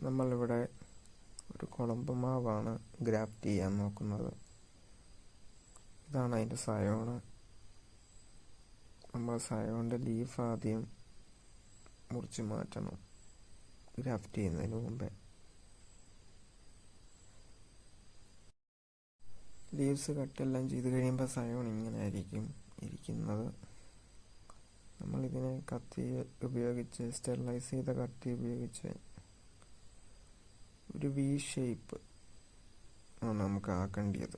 നമ്മളിവിടെ ഒരു കുളമ്പ് മാവാണ് ഗ്രാഫ്റ്റ് ചെയ്യാൻ നോക്കുന്നത്. ഇതാണ് അതിൻ്റെ സയോണ്. നമ്മൾ സയോണിൻ്റെ ലീഫ് ആദ്യം മുറിച്ച് മാറ്റണം ഗ്രാഫ്റ്റ് ചെയ്യുന്നതിന് മുമ്പേ. ലീവ്സ് കട്ടെല്ലാം ചെയ്ത് കഴിയുമ്പോൾ സയോൺ ഇങ്ങനെ ആയിരിക്കും ഇരിക്കുന്നത്. നമ്മളിതിനെ കത്തി ഉപയോഗിച്ച് സ്റ്റെറിലൈസ് ചെയ്ത കത്തി ഉപയോഗിച്ച് ഒരു വി ഷേപ്പ് ആണ് നമുക്ക് ആക്കേണ്ടത്.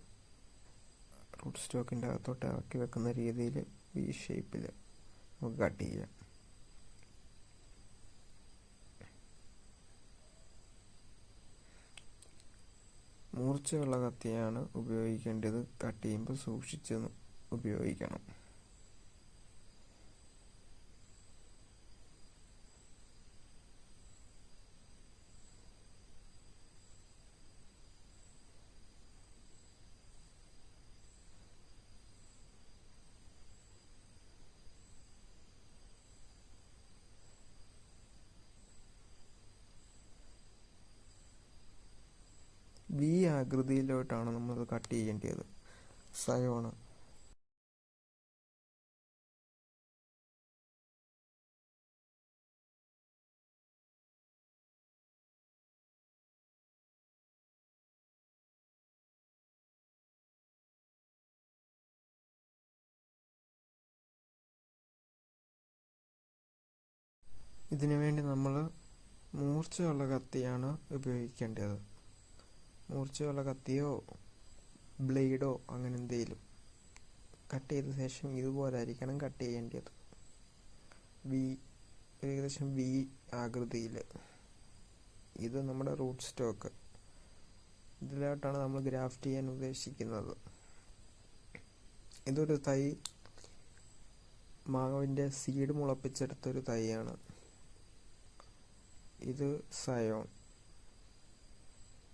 റൂട്ട് സ്റ്റോക്കിൻ്റെ അകത്തോട്ട് ഇറക്കി വെക്കുന്ന രീതിയിൽ വി ഷേപ്പിൽ നമുക്ക് കട്ട് ചെയ്യാം. മൂർച്ചയുള്ള കത്തിയാണ് ഉപയോഗിക്കേണ്ടത്. കട്ട് ചെയ്യുമ്പോൾ സൂക്ഷിച്ച് ഉപയോഗിക്കണം. വി ആകൃതിയിലോട്ടാണ് നമ്മൾ കട്ട് ചെയ്യേണ്ടത് സയോണ്. ഇതിനു വേണ്ടി നമ്മൾ മൂർച്ചയുള്ള കത്തിയാണ് ഉപയോഗിക്കേണ്ടത്. മൂർച്ചയുള്ള കത്തിയോ ബ്ലേഡോ അങ്ങനെ എന്തെങ്കിലും. കട്ട് ചെയ്ത ശേഷം ഇതുപോലെ ആയിരിക്കണം കട്ട് ചെയ്യേണ്ടത്. ഏകദേശം വി ആകൃതിയിൽ. ഇത് നമ്മുടെ റൂട്ട് സ്റ്റോക്ക്. ഇതിലോട്ടാണ് നമ്മൾ ഗ്രാഫ്റ്റ് ചെയ്യാൻ ഉദ്ദേശിക്കുന്നത്. ഇതൊരു തൈ മാവിൻ്റെ സീഡ് മുളപ്പിച്ചെടുത്തൊരു തൈയാണ്. ഇത് സയോൺ.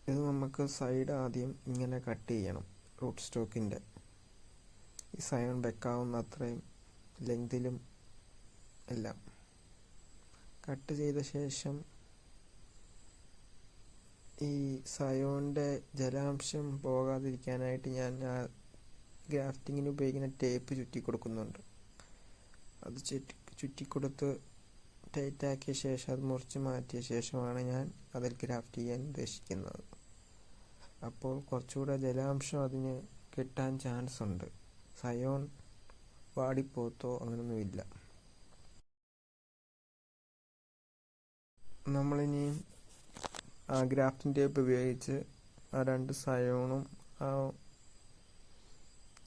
ഇത് നമുക്ക് സൈഡ് ആദ്യം ഇങ്ങനെ കട്ട് ചെയ്യണം. റൂട്ട് സ്റ്റോക്കിൻ്റെ ഈ സയോൺ വെക്കാവുന്ന അത്രയും ലെങ്തിലും എല്ലാം കട്ട് ചെയ്ത ശേഷം ഈ സയോണിൻ്റെ ജലാംശം പോകാതിരിക്കാനായിട്ട് ഞാൻ ഗ്രാഫ്റ്റിങ്ങിന് ഉപയോഗിക്കുന്ന ടേപ്പ് ചുറ്റി കൊടുക്കുന്നുണ്ട്. അത് ചുറ്റിക്കൊടുത്ത് ടൈറ്റാക്കിയ ശേഷം അത് മുറിച്ച് മാറ്റിയ ശേഷമാണ് ഞാൻ അതിൽ ഗ്രാഫ്റ്റ് ചെയ്യാൻ ഉദ്ദേശിക്കുന്നത്. അപ്പോൾ കുറച്ചുകൂടെ ജലാംശം അതിന് കിട്ടാൻ ചാൻസ് ഉണ്ട്. സയോൺ വാടിപ്പോത്തോ അങ്ങനൊന്നുമില്ല. നമ്മളിനി ആ ഗ്രാഫ്റ്റിംഗ് ടേപ്പ് ഉപയോഗിച്ച് ആ രണ്ട് സയോണും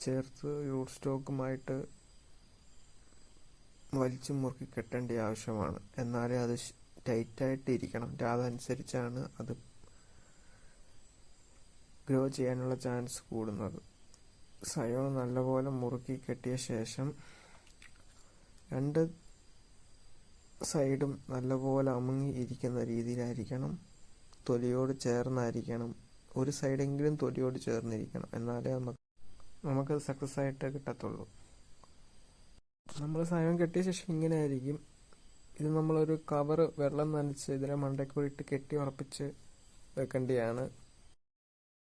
ചേർത്ത് റൂട്ട് സ്റ്റോക്കുമായിട്ട് വലിച്ചു മുറുക്കി കെട്ടേണ്ട ആവശ്യമാണ്. എന്നാലേ അത് ടൈറ്റായിട്ട് ഇരിക്കണം. അതനുസരിച്ചാണ് അത് ഗ്രോ ചെയ്യാനുള്ള ചാൻസ് കൂടുന്നത്. സയോൺ നല്ലപോലെ മുറുക്കി കെട്ടിയ ശേഷം രണ്ട് സൈഡും നല്ലപോലെ അമുങ്ങി ഇരിക്കുന്ന രീതിയിലായിരിക്കണം. തൊലിയോട് ചേർന്നായിരിക്കണം. ഒരു സൈഡെങ്കിലും തൊലിയോട് ചേർന്നിരിക്കണം. എന്നാലേ നമുക്കത് സക്സസ് ആയിട്ട് കിട്ടത്തുള്ളൂ. നമ്മൾ സയോൺ കെട്ടിയ ശേഷം ഇങ്ങനെ ആയിരിക്കും. ഇത് നമ്മളൊരു കവറ് വെള്ളം നനച്ച് ഇതിനെ മണ്ടയ്ക്കൂടിയിട്ട് കെട്ടി ഉറപ്പിച്ച് വെക്കേണ്ടതാണ്.